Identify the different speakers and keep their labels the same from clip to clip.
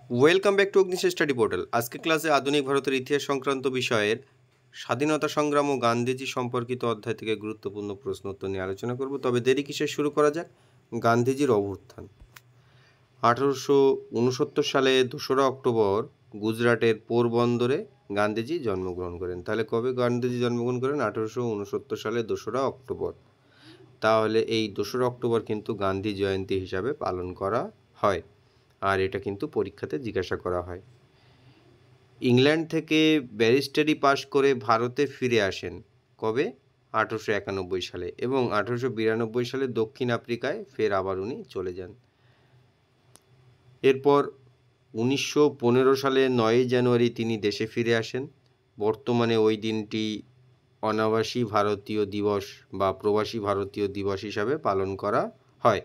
Speaker 1: Welcome back to Agnish study portal. আজকে ক্লাসে আধুনিক ভারতের ইতিহাস সংক্রান্ত বিষয়ের স্বাধীনতা সংগ্রাম ও গান্ধীজি সম্পর্কিত অধ্যায় থেকে গুরুত্বপূর্ণ প্রশ্ন উত্তর নিয়ে আলোচনা করব। তবে দেরি কিসে শুরু করা যাক। গান্ধীজির অভ্যুত্থান 1869 সালে 2রা অক্টোবর গুজরাটের পোরবন্দরে গান্ধীজি জন্মগ্রহণ করেন। তাহলে কবে গান্ধীজি জন্মগ্রহণ করেন? 1869 সালে 2রা অক্টোবর। তাহলে এই 2রা অক্টোবর কিন্তু গান্ধী জয়ন্তী হিসাবে পালন করা হয়, আর এটা কিন্তু পরীক্ষাতে জিজ্ঞাসা করা হয়। ইংল্যান্ড থেকে ব্যারিস্টারি পাশ করে ভারতে ফিরে আসেন কবে? 1891 সালে, এবং 1892 সালে দক্ষিণ আফ্রিকায় ফের আবার উনি চলে যান। এরপর 1915 সালে 9 জানুয়ারি তিনি দেশে ফিরে আসেন। বর্তমানে ওই দিনটি অনাবাসী ভারতীয় দিবস বা প্রবাসী ভারতীয় দিবস হিসাবে পালন করা হয়।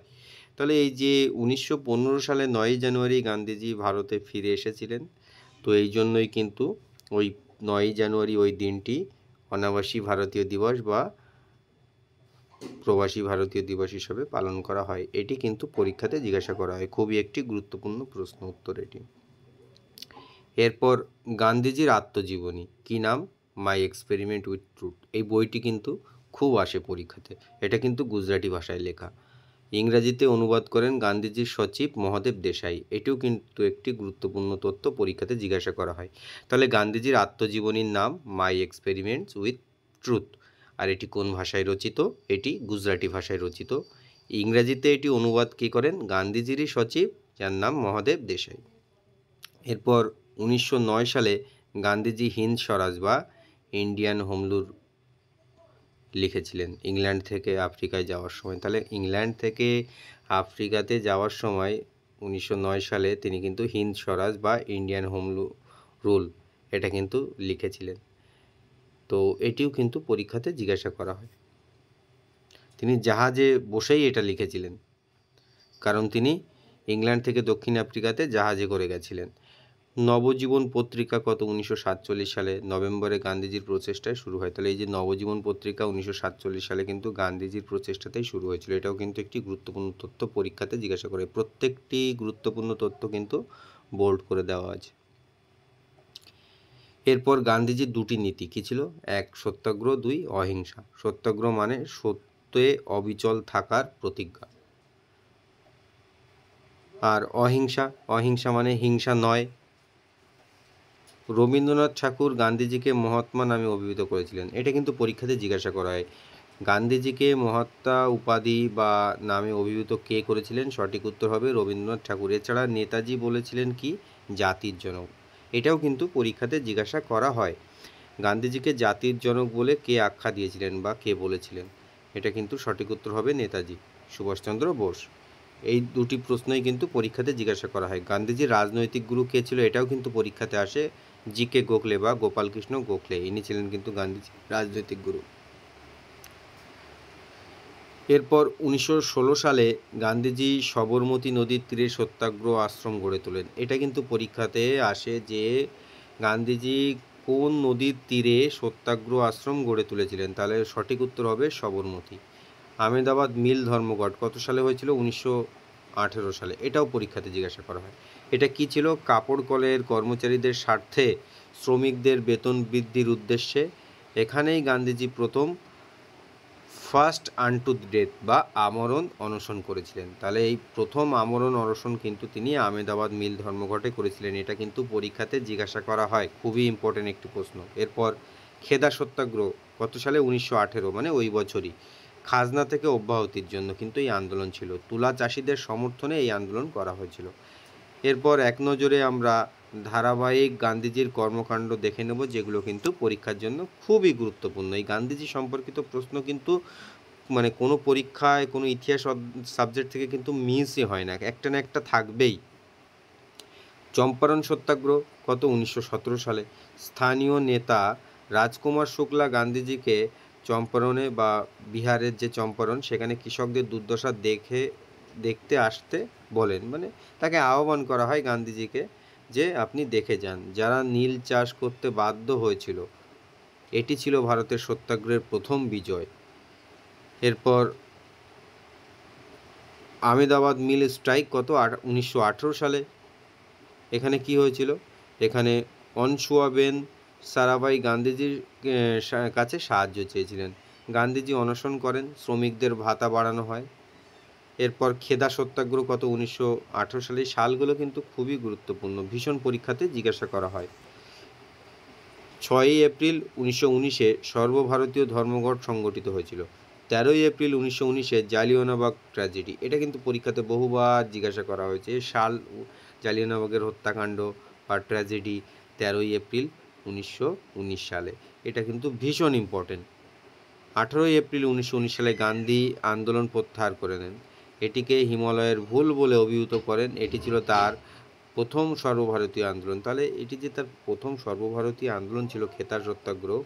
Speaker 1: তাহলে এই যে 1915 সালে 9 জানুয়ারি গান্ধীজি ভারতে ফিরে এসেছিলেন, তো এই জন্যই কিন্তু ওই 9 জানুয়ারি ওই দিনটি অনাবাসী ভারতীয় দিবস বা প্রবাসী ভারতীয় দিবস হিসাবে পালন করা হয়। এটি কিন্তু পরীক্ষাতে জিজ্ঞাসা করা হয়, খুবই একটি গুরুত্বপূর্ণ প্রশ্ন উত্তর এটি। এরপর গান্ধীজির আত্মজীবনী, কি নাম? মাই এক্সপেরিমেন্ট উইথ ট্রুথ। এই বইটি কিন্তু খুব আসে পরীক্ষাতে। এটা কিন্তু গুজরাটি ভাষায় লেখা। ইংরাজিতে অনুবাদ করেন গান্ধীজির সচিব মহাদেব দেশাই। এটিও কিন্তু একটি গুরুত্বপূর্ণ তথ্য, পরীক্ষাতে জিজ্ঞাসা করা হয়। তাহলে গান্ধীজির আত্মজীবনীর নাম মাই এক্সপেরিমেন্টস উইথ ট্রুথ। আর এটি কোন ভাষায় রচিত? এটি গুজরাটি ভাষায় রচিত। ইংরাজিতে এটি অনুবাদ কী করেন? গান্ধীজিরই সচিব, যার নাম মহাদেব দেশাই। এরপর 1909 সালে গান্ধীজি হিন্দ স্বরাজ বা ইন্ডিয়ান হোম রুল লিখেছিলেন ইংল্যান্ড থেকে আফ্রিকায় যাওয়ার সময়। তাহলে ইংল্যান্ড থেকে আফ্রিকাতে যাওয়ার সময় 1909 সালে তিনি কিন্তু হিন্দ স্বরাজ বা ইন্ডিয়ান হোম রুল এটা কিন্তু লিখেছিলেন। তো এটিও কিন্তু পরীক্ষাতে জিজ্ঞাসা করা হয়। তিনি জাহাজে বসেই এটা লিখেছিলেন, কারণ তিনি ইংল্যান্ড থেকে দক্ষিণ আফ্রিকাতে জাহাজে করে গেছিলেন। নবজীবন পত্রিকা কত? 1947 সালে নভেম্বরে গান্ধীজির প্রচেষ্টায় শুরু হয়। তাহলে এই যে নবজীবন পত্রিকা 1947 সালে কিন্তু গান্ধীজির প্রচেষ্টাতেই শুরু হয়েছিল। এটাও কিন্তু একটি গুরুত্বপূর্ণ তথ্য, পরীক্ষাতে জিজ্ঞাসা করে। প্রত্যেকটি গুরুত্বপূর্ণ তথ্য কিন্তু বোল্ড করে দেওয়া আছে। এরপর গান্ধীজির দুটি নীতি কী ছিল? 1 সত্যাগ্রহ, 2 অহিংসা। সত্যাগ্রহ মানে সত্যে অবিচল থাকার প্রতিজ্ঞা, আর অহিংসা মানে হিংসা নয়। রবীন্দ্রনাথ ঠাকুর গান্ধীজিকে মহাত্মা নামে অভিহিত করেছিলেন। এটা কিন্তু পরীক্ষাতে জিজ্ঞাসা করা হয়। গান্ধীজিকে মহাত্মা উপাধি বা নামে অভিহিত কে করেছিলেন? সঠিক উত্তর হবে রবীন্দ্রনাথ ঠাকুর। এছাড়া নেতাজি বলেছিলেন কি? জাতির জনক। এটাও কিন্তু পরীক্ষাতে জিজ্ঞাসা করা হয়। গান্ধীজিকে জাতির জনক বলে কে আখ্যা দিয়েছিলেন বা কে বলেছিলেন? এটা কিন্তু সঠিক উত্তর হবে নেতাজি সুভাষচন্দ্র বোস। এই দুটি প্রশ্নই কিন্তু পরীক্ষাতে জিজ্ঞাসা করা হয়। গান্ধীজির রাজনৈতিক গুরু কে ছিল? এটাও কিন্তু পরীক্ষাতে আসে। জি.কে. গোখলে বা গোপালকৃষ্ণ গোখলে, ইনি ছিলেন কিন্তু গান্ধীজির রাজনৈতিক গুরু। এরপর 1916 সালে গান্ধীজি সবরমতী নদীর তীরে সত্যাগ্রহ আশ্রম গড়ে তোলেন। এটা কিন্তু পরীক্ষাতে আসে যে গান্ধীজি কোন নদীর তীরে সত্যাগ্রহ আশ্রম গড়ে তুলেছিলেন? তাহলে সঠিক উত্তর হবে সবরমতী। আহমেদাবাদ মিল ধর্মঘট কত সালে হয়েছিল? 1918 সালে। এটাও পরীক্ষাতে জিজ্ঞাসা করা হয়। এটা কি ছিল? কাপড় কলের কর্মচারীদের স্বার্থে শ্রমিকদের বেতন বৃদ্ধির উদ্দেশ্যে। এখানেই গান্ধীজি প্রথম ফার্স্ট আনটু ডেথ বা আমরণ অনশন করেছিলেন। তাহলে এই প্রথম আমরণ অনশন কিন্তু তিনি আহমেদাবাদ মিল ধর্মঘটে করেছিলেন। এটা কিন্তু পরীক্ষাতে জিজ্ঞাসা করা হয়, খুবই ইম্পর্টেন্ট একটি প্রশ্ন। এরপর খেদা সত্যাগ্রহ কত সালে? 1918, মানে ওই বছরই। খাজনা থেকে অব্যাহতির জন্য কিন্তু এই আন্দোলন ছিল। তুলা চাষিদের সমর্থনে এই আন্দোলন করা হয়েছিল। এরপর এক নজরে আমরা ধারাবাহিক গান্ধীজির কর্মকাণ্ড দেখে নেব, যেগুলো কিন্তু পরীক্ষার জন্য খুবই গুরুত্বপূর্ণ। এই গান্ধীজি সম্পর্কিত প্রশ্ন কিন্তু মানে কোনো পরীক্ষায় কোনো ইতিহাস সাবজেক্ট থেকে কিন্তু মিসই হয় না, একটা না একটা থাকবেই। চম্পারণ সত্যাগ্রহ কত? 1917 সালে। স্থানীয় নেতা রাজকুমার শুক্লা গান্ধীজিকে চম্পারণে বা বিহারের যে চম্পারণ, সেখানে কৃষকদের দুর্দশা দেখতে আসতে বলেন। মানে তাকে আহ্বান করা হয় গান্ধীজিকে যে আপনি দেখে যান, যারা নীল চাষ করতে বাধ্য হয়েছিল। এটি ছিল ভারতের সত্যাগ্রহের প্রথম বিজয়। এরপর আহমেদাবাদ মিল স্ট্রাইক কত? 1918 সালে। এখানে কি হয়েছিল, এখানে অনসুয়াবেন সারাভাই গান্ধীজির কাছে সাহায্য চেয়েছিলেন। গান্ধীজি অনশন করেন, শ্রমিকদের ভাতা বাড়ানো হয়। এরপর খেদা সত্যাগ্রহ কত 1918 সালে, সালগুলো কিন্তু খুবই গুরুত্বপূর্ণ, ভীষণ পরীক্ষাতে জিজ্ঞাসা করা হয়। 6ই এপ্রিল 1919-এ সর্বভারতীয় ধর্মঘট সংগঠিত হয়েছিল। 13ই এপ্রিল 1919-এ জালিয়ানওয়ালাবাগ ট্র্যাজেডি, এটা কিন্তু পরীক্ষাতে বহুবার জিজ্ঞাসা করা হয়েছে। সাল জালিয়ানওয়ালাবাগের হত্যাকাণ্ড বা ট্র্যাজেডি 13ই এপ্রিল 1919 সালে, এটা কিন্তু ভীষণ ইম্পর্টেন্ট। 18ই এপ্রিল 1919 সালে গান্ধী আন্দোলন প্রত্যাহার করে নেন, এটিকে হিমালয়ের ভুল বলে অভিহিত করেন। এটি ছিল তার প্রথম সর্বভারতীয় আন্দোলন। তাহলে এটি যে তার প্রথম সর্বভারতীয় আন্দোলন ছিল খেতার সত্যাগ্রহ,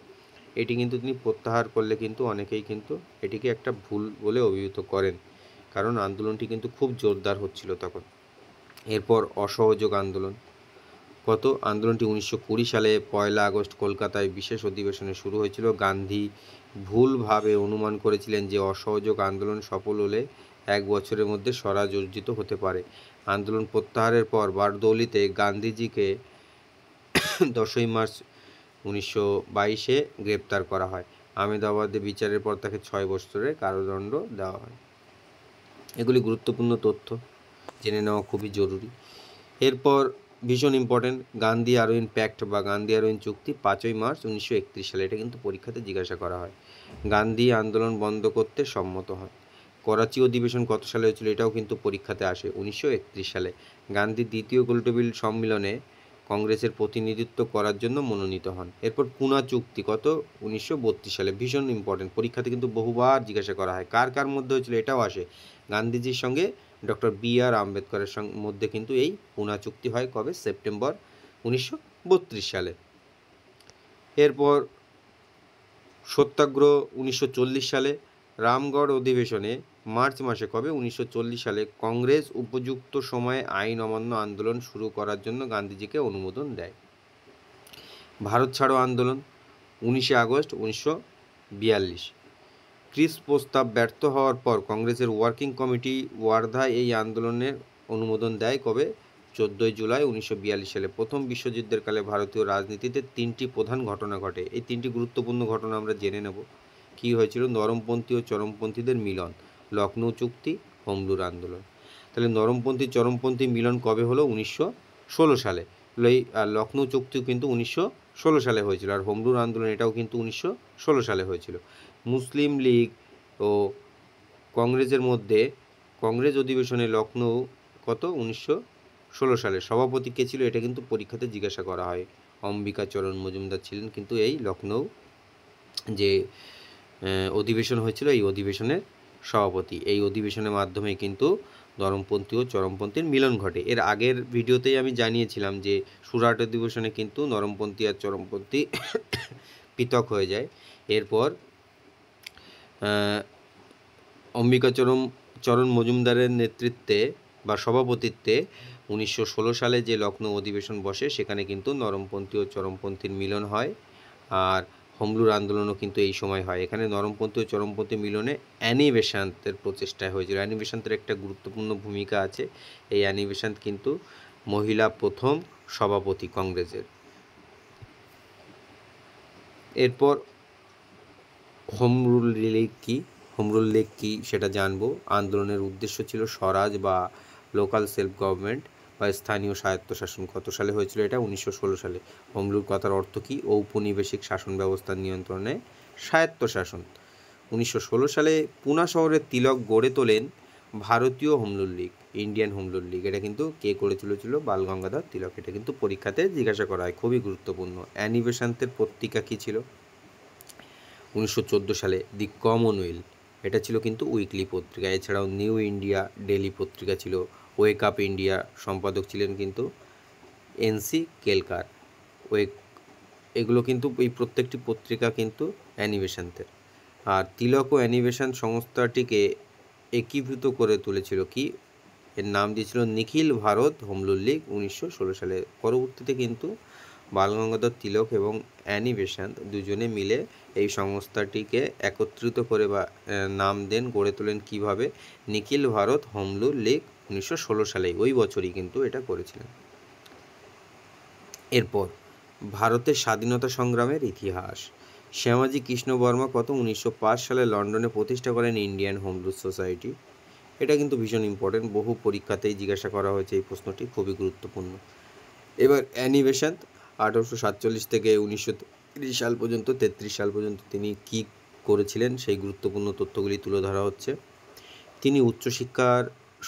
Speaker 1: এটি কিন্তু তিনি প্রত্যাহার করলে কিন্তু অনেকেই কিন্তু এটিকে একটা ভুল বলে অভিহিত করেন, কারণ আন্দোলনটি কিন্তু খুব জোরদার হচ্ছিল তখন। এরপর অসহযোগ আন্দোলন কত, আন্দোলনটি 1920 সালে 1 আগস্ট কলকাতায় বিশেষ অধিবেশনে শুরু হয়েছিল। গান্ধী ভুলভাবে অনুমান করেছিলেন যে অসহযোগ আন্দোলন সফল হলে 1 বছরের মধ্যে স্বরাজ অর্জিত হতে পারে। আন্দোলন প্রত্যাহারের পর বারদৌলিতে গান্ধীজিকে 10ই মার্চ 1922-এ গ্রেপ্তার করা হয়। আহমেদাবাদে বিচারের পর তাকে 6 বছরের কারাদণ্ড দেওয়া হয়। এগুলি গুরুত্বপূর্ণ তথ্য, জেনে নেওয়া খুবই জরুরি। এরপর ভীষণ ইম্পর্টেন্ট, গান্ধী আরোইন প্যাক্ট বা গান্ধী আরোইন চুক্তি 5ই মার্চ 1931 সালে, এটা কিন্তু পরীক্ষাতে জিজ্ঞাসা করা হয়। গান্ধী আন্দোলন বন্ধ করতে সম্মত হয়। করাচি অধিবেশন কত সালে হয়েছিল, এটাও কিন্তু পরীক্ষাতে আসে 1931 সালে। গান্ধী দ্বিতীয় গোল্টেবিল সম্মেলনে কংগ্রেসের প্রতিনিধিত্ব করার জন্য মনোনীত হন। এরপর পুনা চুক্তি কত 1932 সালে, ভীষণ ইম্পর্টেন্ট, পরীক্ষাতে কিন্তু বহুবার জিজ্ঞাসা করা হয়। কার কার মধ্যে হয়েছিল, এটাও আসে। গান্ধীজির সঙ্গে ডক্টর বি.আর. আম্বেদকরের মধ্যে কিন্তু এই পুনা চুক্তি হয় কবে, সেপ্টেম্বর 1932 সালে। এরপর সত্যাগ্রহ 1940 সালে। রামগড় অধিবেশনে মার্চ মাসে কবে 1940 সালে কংগ্রেস উপযুক্ত সময়ে আইন অমান্য আন্দোলন শুরু করার জন্য গান্ধীজিকে অনুমোদন দেয়। ভারত ছাড়ো আন্দোলন 19 আগস্ট 1942। ক্রিস প্রস্তাব ব্যর্থ হওয়ার পর কংগ্রেসের ওয়ার্কিং কমিটি ওয়ার্ধায় এই আন্দোলনের অনুমোদন দেয় কবে, 14 জুলাই 1942 সালে। প্রথম বিশ্বযুদ্ধের কালে ভারতীয় রাজনীতিতে 3টি প্রধান ঘটনা ঘটে। এই 3টি গুরুত্বপূর্ণ ঘটনা আমরা জেনে নেব। কী হয়েছিল, নরমপন্থী ও চরমপন্থীদের মিলন, লখনৌ চুক্তি, হোমরুল আন্দোলন। তাহলে নরমপন্থী চরমপন্থী মিলন কবে হলো, 1916 সালে। লখনৌ চুক্তিও কিন্তু 1916 সালে হয়েছিল, আর হোমরুল আন্দোলন এটাও কিন্তু 1916 সালে হয়েছিল। মুসলিম লীগ ও কংগ্রেসের মধ্যে কংগ্রেস অধিবেশনে লখনৌ কত 1916 সালে, সভাপতি কে ছিল, এটা কিন্তু পরীক্ষাতে জিজ্ঞাসা করা হয়। অম্বিকাচরণ মজুমদার ছিলেন কিন্তু এই লখনৌ যে অধিবেশন হয়েছিল এই অধিবেশনের সভাপতি। এই অধিবেশনের মাধ্যমে কিন্তু নরমপন্থী ও চরমপন্থীর মিলন ঘটে। এর আগের ভিডিওতেই আমি জানিয়েছিলাম যে সুরাট অধিবেশনে কিন্তু নরমপন্থী আর চরমপন্থী পৃথক হয়ে যায়। এরপর অম্বিকাচরণ মজুমদারের নেতৃত্বে বা সভাপতিত্বে 1916 সালে যে লখনৌ অধিবেশন বসে, সেখানে কিন্তু নরমপন্থী ও চরমপন্থীর মিলন হয়। আর হোমরুল আন্দোলনও কিন্তু এই সময় হয়। এখানে নরমপন্থী ও চরমপন্থী মিলনে অ্যানি বেসান্তের প্রচেষ্টায় হয়েছিল। অ্যানি বেসান্তের একটা গুরুত্বপূর্ণ ভূমিকা আছে। এই অ্যানি বেসান্ত কিন্তু মহিলা প্রথম সভাপতি কংগ্রেসের। এরপর হোমরুল লীগ কী, হোমরুল লীগ কী সেটা জানবো। আন্দোলনের উদ্দেশ্য ছিল স্বরাজ বা লোকাল সেলফ গভর্নমেন্ট বা স্থানীয় স্বায়ত্তশাসন। কত সালে হয়েছিল এটা, 1916 সালে। হোমরুল কথার অর্থ কী, ঔপনিবেশিক শাসন ব্যবস্থার নিয়ন্ত্রণে স্বায়ত্তশাসন। 1916 সালে পুনা শহরে তিলক গড়ে তোলেন ভারতীয় home rule League, Indian home rule League. এটা কিন্তু কে করে তুলেছিল, বাল গঙ্গাধর তিলক। এটা কিন্তু পরীক্ষাতে জিজ্ঞাসা করা হয়, খুবই গুরুত্বপূর্ণ। অ্যানি বেসান্তের পত্রিকা কী ছিল, 1914 সালে দি কমনওয়েলথ, এটা ছিল কিন্তু উইকলি পত্রিকা। এছাড়াও নিউ ইন্ডিয়া ডেলি পত্রিকা ছিল। ওয়েক আপ ইন্ডিয়া সম্পাদক ছিলেন কিন্তু এনসি কেলকার। এগুলো কিন্তু এই প্রত্যেকটি পত্রিকা কিন্তু অ্যানি বেসান্তের। আর তিলক ও অ্যানি বেসান্ত সংস্থাটিকে একীভূত করে তুলেছিল কি, এর নাম দিয়েছিল নিখিল ভারত হোমরুল লীগ 1916 সালে। পরবর্তীতে কিন্তু বালগঙ্গাধর তিলক এবং অ্যানি বেসান্ত দুজনে মিলে এই সংস্থাটিকে একত্রিত করে বা নাম দেন, গড়ে তোলেন কিভাবে, নিখিল ভারত হোমরুল লীগ 1916 সালে। ওই বছরই কিন্তু এটা করেছিলেন। এরপর ভারতের স্বাধীনতা সংগ্রামের ইতিহাস। শ্যামাজি কৃষ্ণ বর্মা 1905 সালে লন্ডনে প্রতিষ্ঠা করেন ইন্ডিয়ান হোম রুল সোসাইটি। এটা কিন্তু ভীষণ ইম্পর্টেন্ট, বহু পরীক্ষাতেই জিজ্ঞাসা করা হয়েছে এই প্রশ্নটি, খুবই গুরুত্বপূর্ণ। এবার অ্যানি বেসান্ত 1847 থেকে 1930 সাল পর্যন্ত 33 সাল পর্যন্ত তিনি কী করেছিলেন সেই গুরুত্বপূর্ণ তথ্যগুলি তুলে ধরা হচ্ছে। তিনি উচ্চশিক্ষার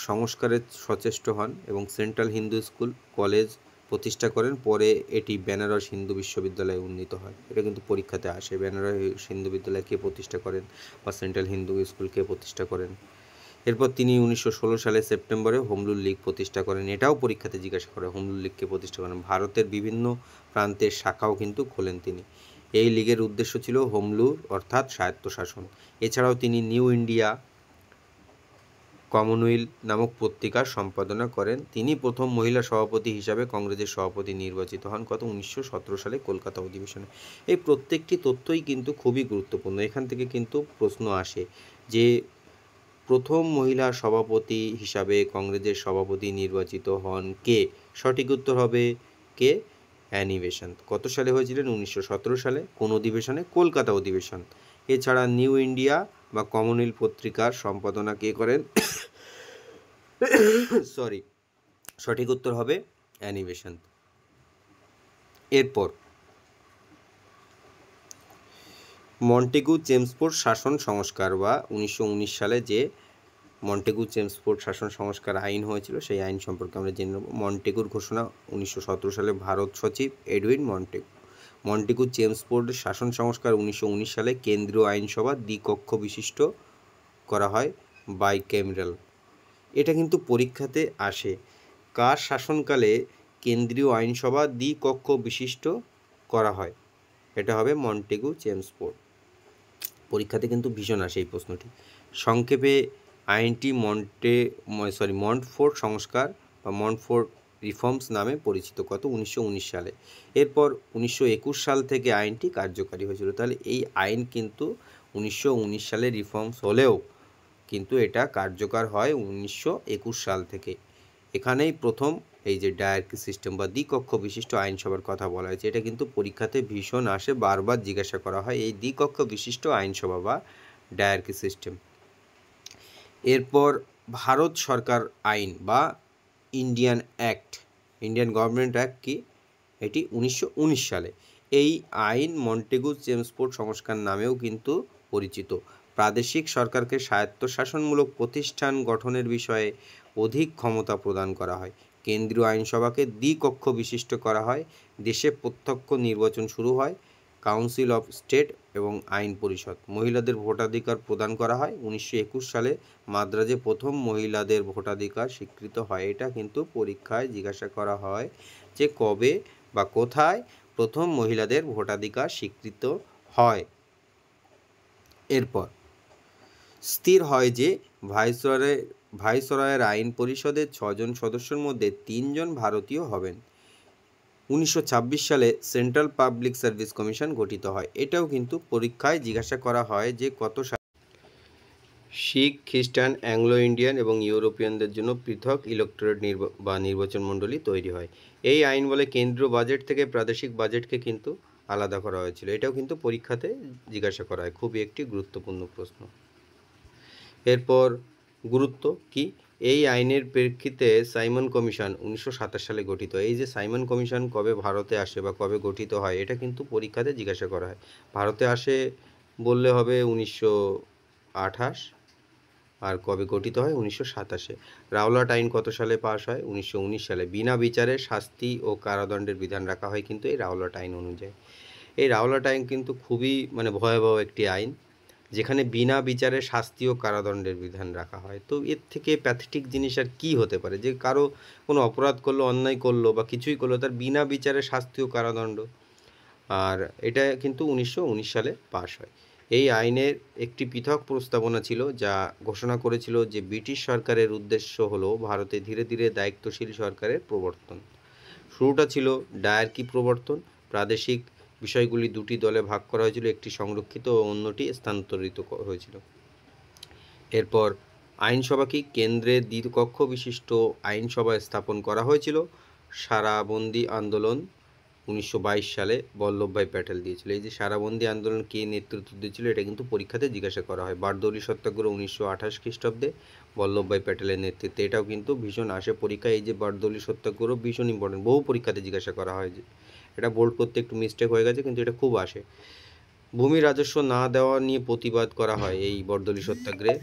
Speaker 1: সংস্কারের সচেষ্ট হন এবং সেন্ট্রাল হিন্দু স্কুল কলেজ প্রতিষ্ঠা করেন। পরে এটি বেনারস হিন্দু বিশ্ববিদ্যালয়ে উন্নীত হয়। এটা কিন্তু পরীক্ষাতে আসে, বেনারস হিন্দু বিদ্যালয় কে প্রতিষ্ঠা করেন বা সেন্ট্রাল হিন্দু স্কুল কে প্রতিষ্ঠা করেন। এরপর তিনি 1916 সালে সেপ্টেম্বরে হোম রুল লীগ প্রতিষ্ঠা করেন। এটাও পরীক্ষাতে জিজ্ঞাসা করে, হোম রুল লীগকে প্রতিষ্ঠা করেন। ভারতের বিভিন্ন প্রান্তের শাখাও কিন্তু খোলেন তিনি। এই লীগের উদ্দেশ্য ছিল হোম রুল অর্থাৎ স্বায়ত্তশাসন। এছাড়াও তিনি নিউ ইন্ডিয়া কমনওয়েলথ নামক পত্রিকার সম্পাদনা করেন। তিনি প্রথম মহিলা সভাপতি হিসাবে কংগ্রেসের সভাপতি নির্বাচিত হন 1917 সালে কলকাতা অধিবেশনে। এই প্রত্যেকটি তথ্যই কিন্তু খুবই গুরুত্বপূর্ণ। এখান থেকে কিন্তু প্রশ্ন আসে যে প্রথম মহিলা সভাপতি হিসাবে কংগ্রেসের সভাপতি নির্বাচিত হন কে? সঠিক উত্তর হবে কে? Annie Besant. কত সালে হয়েছিলেন? 1917 সালে। কোন অধিবেশনে? কলকাতা অধিবেশন। এছাড়া নিউ ইন্ডিয়া বা কমনওয়েলথ পত্রিকার সম্পাদনা কে করেন? সরি, সঠিক উত্তর হবে অ্যানি বেসান্ত। এরপর মন্টেগু চেমসফোর্ড শাসন সংস্কার বা 1919 সালে যে মন্টেগু চেমসফোর্ড শাসন সংস্কার আইন হয়েছিল সেই আইন সম্পর্কে আমরা জেনে নেব। মন্টেগুর ঘোষণা 1917 সালে ভারত সচিব এডউইন মন্টেগু। মন্টেগু চেমসফোর্ড শাসন সংস্কার 1919 সালে কেন্দ্রীয় আইনসভা দ্বিকক্ষ বিশিষ্ট করা হয়, বাইক্যামেরাল। এটা কিন্তু পরীক্ষাতে আসে। কার শাসনকালে কেন্দ্রীয় আইনসভা দ্বিকক্ষ বিশিষ্ট করা হয়? এটা হবে মন্টেগু চেমসফোর্ড। পরীক্ষাতে কিন্তু ভীষণ আসে এই প্রশ্নটি। সংক্ষেপে আইনটি মন্টফোর্ড সংস্কার বা মন্টফোর্ড রিফর্মস নামে পরিচিত। 1919 সালে। এরপর 1921 সাল থেকে আইনটি কার্যকারী হয়েছিল। তাহলে এই আইন কিন্তু 1919 সালে রিফর্মস হলেও কিন্তু এটা কার্যকর হয় 1921 সাল থেকে। এখানেই প্রথম এই যে ডায়ার্কি সিস্টেম বা দ্বিকক্ষ বিশিষ্ট আইনসভার কথা বলা হয়েছে। এটা কিন্তু পরীক্ষাতে ভীষণ আসে, বারবার জিজ্ঞাসা করা হয় এই দ্বিকক্ষ বিশিষ্ট আইনসভা বা ডায়ার্কি সিস্টেম। এরপর ভারত সরকার আইন বা Indian act, Indian government act কি? এটি 1919 সালে। এই আইন মন্টেগু চেমসফোর্ড সংস্কার নামেও কিন্তু পরিচিত। প্রাদেশিক সরকারকে স্বায়ত্তশাসনমূলক প্রতিষ্ঠান গঠনের বিষয়ে অধিক ক্ষমতা প্রদান করা হয়। কেন্দ্রীয় আইনসভাকে দ্বিকক্ষ বিশিষ্ট করা হয়। দেশে প্রত্যক্ষ নির্বাচন শুরু হয়। কাউন্সিল অফ স্টেট এবং আইন পরিষদ। মহিলাদের ভোটাধিকার প্রদান করা হয়। 1921 সালে মাদ্রাজে প্রথম মহিলাদের ভোটাধিকার স্বীকৃত হয়। এটা কিন্তু পরীক্ষায় জিজ্ঞাসা করা হয় যে কবে বা কোথায় প্রথম মহিলাদের ভোটাধিকার স্বীকৃত হয়। এরপর স্থির হয় যে ভাইসরয়ের আইন পরিষদের 6 জন সদস্যের মধ্যে 3 জন ভারতীয় হবেন। 1926 সালে সেন্ট্রাল পাবলিক সার্ভিস কমিশন গঠিত হয়। এটাও কিন্তু পরীক্ষায় জিজ্ঞাসা করা হয় যে কত সালে। শিখ, খ্রিস্টান, অ্যাংলো ইন্ডিয়ান এবং ইউরোপিয়ানদের জন্য পৃথক ইলেকটোরেট নির্বাচন মণ্ডলী তৈরি হয়। এই আইন বলে কেন্দ্রীয় বাজেট থেকে প্রাদেশিক বাজেটকে কিন্তু আলাদা করা হয়েছিল। এটাও কিন্তু পরীক্ষাতে জিজ্ঞাসা করা হয়, খুবই একটি গুরুত্বপূর্ণ প্রশ্ন। এরপর গুরুত্ব কি? এই আইনের প্রেক্ষিতে সাইমন কমিশন 1927 সালে গঠিত। এই যে সাইমন কমিশন কবে ভারতে আসে বা কবে গঠিত হয় এটা কিন্তু পরীক্ষাতে জিজ্ঞাসা করা হয়। ভারতে আসে বললে হবে 1928, আর কবে গঠিত হয়? 1927-এ। রাওলাট আইন কত সালে পাশ হয়? 1919 সালে। বিনা বিচারে শাস্তি ও কারাদণ্ডের বিধান রাখা হয় কিন্তু এই রাওলাট আইন অনুযায়ী। এই রাওলাট আইন কিন্তু খুবই ভয়াবহ একটি আইন, যেখানে বিনা বিচারে শাস্তি ও কারাদণ্ডের বিধান রাখা হয়। তো এর থেকে প্যাথেটিক জিনিস আর কী হতে পারে যে কারো কোনো অপরাধ করলো, অন্যায় করলো বা কিছুই করলো, তার বিনা বিচারে শাস্তি ও কারাদণ্ড। আর এটা কিন্তু 1919 সালে পাশ হয়। এই আইনের একটি পৃথক প্রস্তাবনা ছিল যা ঘোষণা করেছিল যে ব্রিটিশ সরকারের উদ্দেশ্য হলো ভারতে ধীরে ধীরে দায়িত্বশীল সরকারের প্রবর্তন। শুরুটা ছিল ডায়ার্কি প্রবর্তন। প্রাদেশিক বিষয়গুলি দুটি দলে ভাগ করা হয়েছিল, একটি সংরক্ষিত ও অন্যটি স্থানান্তরিত হয়েছিল। এরপর আইনসভা কি? কেন্দ্রে দ্বিকক্ষ বিশিষ্ট আইনসভা স্থাপন করা হয়েছিল। সারাবন্দি আন্দোলন 1922 সালে বল্লভভাই প্যাটেল দিয়েছিল। এই যে সারাবন্দি আন্দোলন কে নেতৃত্ব দিয়েছিল এটা কিন্তু পরীক্ষাতে জিজ্ঞাসা করা হয়। বারদৌলি সত্যাগ্রহ 1928 খ্রিস্টাব্দে বল্লভভাই প্যাটেলের নেতৃত্বে, এটাও কিন্তু ভীষণ আসে পরীক্ষায়। এই যে বারদৌলি সত্যাগ্রহ ভীষণ ইম্পর্টেন্ট, বহু পরীক্ষাতে জিজ্ঞাসা করা হয়। যে এটা বোল্ড করতে একটু মিস্টেক হয়ে গেছে, কিন্তু এটা খুব আসে। ভূমি রাজস্ব না দেওয়া নিয়ে প্রতিবাদ করা হয় এই বারদৌলি সত্যাগ্রহে।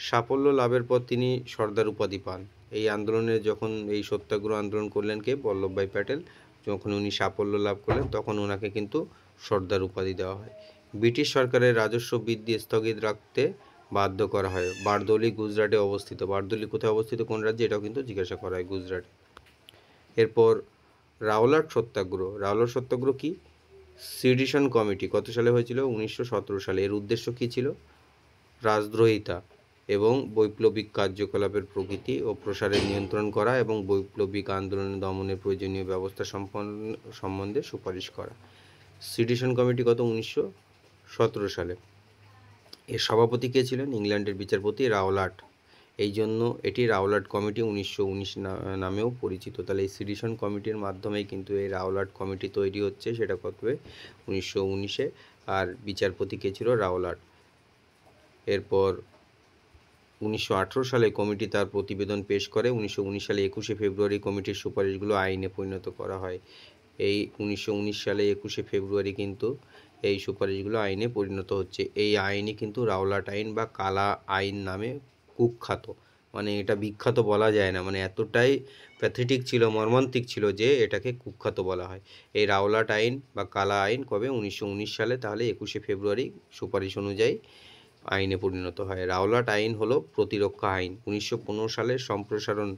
Speaker 1: সাফল্য লাভের পর তিনি সর্দার উপাধি পান। এই আন্দোলনে যখন এই সত্যাগ্রহ আন্দোলন করলেন কে, বল্লভভাই প্যাটেল, যখন উনি সাফল্য লাভ করলেন তখন ওনাকে কিন্তু সর্দার উপাধি দেওয়া হয়। ব্রিটিশ সরকারের রাজস্ব বৃদ্ধি স্থগিত রাখতে বাধ্য করা হয়। বারদৌলি গুজরাটে অবস্থিত। বারদৌলি কোথায় অবস্থিত, কোন রাজ্যে, এটাও কিন্তু জিজ্ঞাসা করা হয়, গুজরাটে। এরপর রাওলাট সত্যাগ্রহ। রাওলাট সত্যাগ্রহ কি? সিডিশন কমিটি কত সালে হয়েছিল? 1917 সালে। এর উদ্দেশ্য কী ছিল? রাজদ্রোহিতা এবং বৈপ্লবিক কার্যকলাপের প্রকৃতি ও প্রসারের নিয়ন্ত্রণ করা এবং বৈপ্লবিক আন্দোলন দমনের প্রয়োজনীয় ব্যবস্থা সম্বন্ধে সুপারিশ করা। সিডিশন কমিটি কত? 1917 সালে। এর সভাপতি কে ছিলেন? ইংল্যান্ডের বিচারপতি রাওলাট। এই জন্য এটি রাওলাট কমিটি 1919 নামেও পরিচিত। তাহলে এই সিডিশন কমিটির মাধ্যমেই কিন্তু এই রাওলাট কমিটি তৈরি হচ্ছে, সেটা কবে? 1919-এ। আর বিচারপতি কে ছিল? রাওলাট। এরপর 1918 সালে কমিটি তার প্রতিবেদন পেশ করে। 1919 সালে 21শে ফেব্রুয়ারি কমিটির সুপারিশগুলো আইনে পরিণত করা হয়। এই 1919 সালে 21শে ফেব্রুয়ারি কিন্তু এই সুপারিশগুলো আইনে পরিণত হচ্ছে। এই আইনই কিন্তু রাওলাট আইন বা কালা আইন নামে কুখ্যাত। মানে এটা বিখ্যাত বলা যায় না, মানে এতটাই প্যাথেটিক ছিল, মর্মান্তিক ছিল যে এটাকে কুখ্যাত বলা হয়। এই রাওলাট আইন বা কালা আইন কবে? 1919 সালে। তাহলে 21শে ফেব্রুয়ারি সুপারিশ অনুযায়ী আইনে পরিণত হয়। রাওলাট আইন হলো প্রতিরক্ষা আইন। 1915 সালের সম্প্রসারণ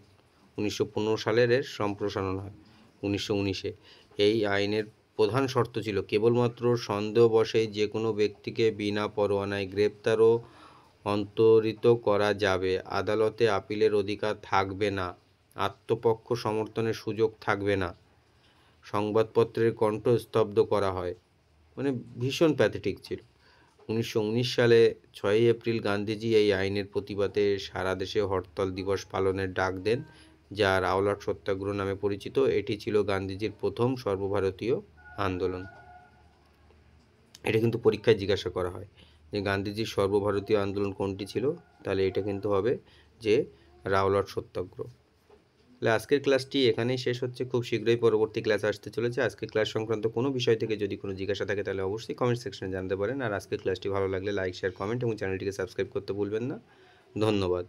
Speaker 1: 1915 সালের এর সম্প্রসারণ হয় 1919-এ। এই আইনের প্রধান শর্ত ছিল কেবলমাত্র সন্দেহবশে যে কোনো ব্যক্তিকে বিনা পরোয়ানায় গ্রেপ্তার ও অন্তরিত করা যাবে, আদালতে আপিলের অধিকার থাকবে না, আত্মপক্ষ সমর্থনের সুযোগ থাকবে না, সংবাদপত্রের কণ্ঠ স্তব্ধ করা হয়। মানে ভীষণ প্যাথেটিক ছিল। 1919 সালে 6 এপ্রিল গান্ধীজি এই আইনের প্রতিবাদে সারা দেশে হরতাল দিবস পালনের ডাক দেন, যা রাওলাট সত্যাগ্রহ নামে পরিচিত। এটি ছিল গান্ধীজির প্রথম সর্বভারতীয় আন্দোলন। এটা কিন্তু পরীক্ষায় জিজ্ঞাসা করা হয় যে গান্ধীজির সর্বভারতীয় আন্দোলন কোনটি ছিল, তাহলে এটা কিন্তু হবে যে রাওলাট সত্যাগ্রহ। তাহলে আজকের ক্লাসটি এখানেই শেষ হচ্ছে। খুব শীঘ্রই পরবর্তী ক্লাস আসতে চলেছে। আজকের ক্লাস সংক্রান্ত কোনো বিষয় থেকে যদি কোনো জিজ্ঞাসা থাকে তাহলে অবশ্যই কমেন্ট সেকশনে জানতে পারেন। আর আজকের ক্লাসটি ভালো লাগলে লাইক, শেয়ার, কমেন্ট এবং চ্যানেলটিকে সাবস্ক্রাইব করতে ভুলবেন না। ধন্যবাদ।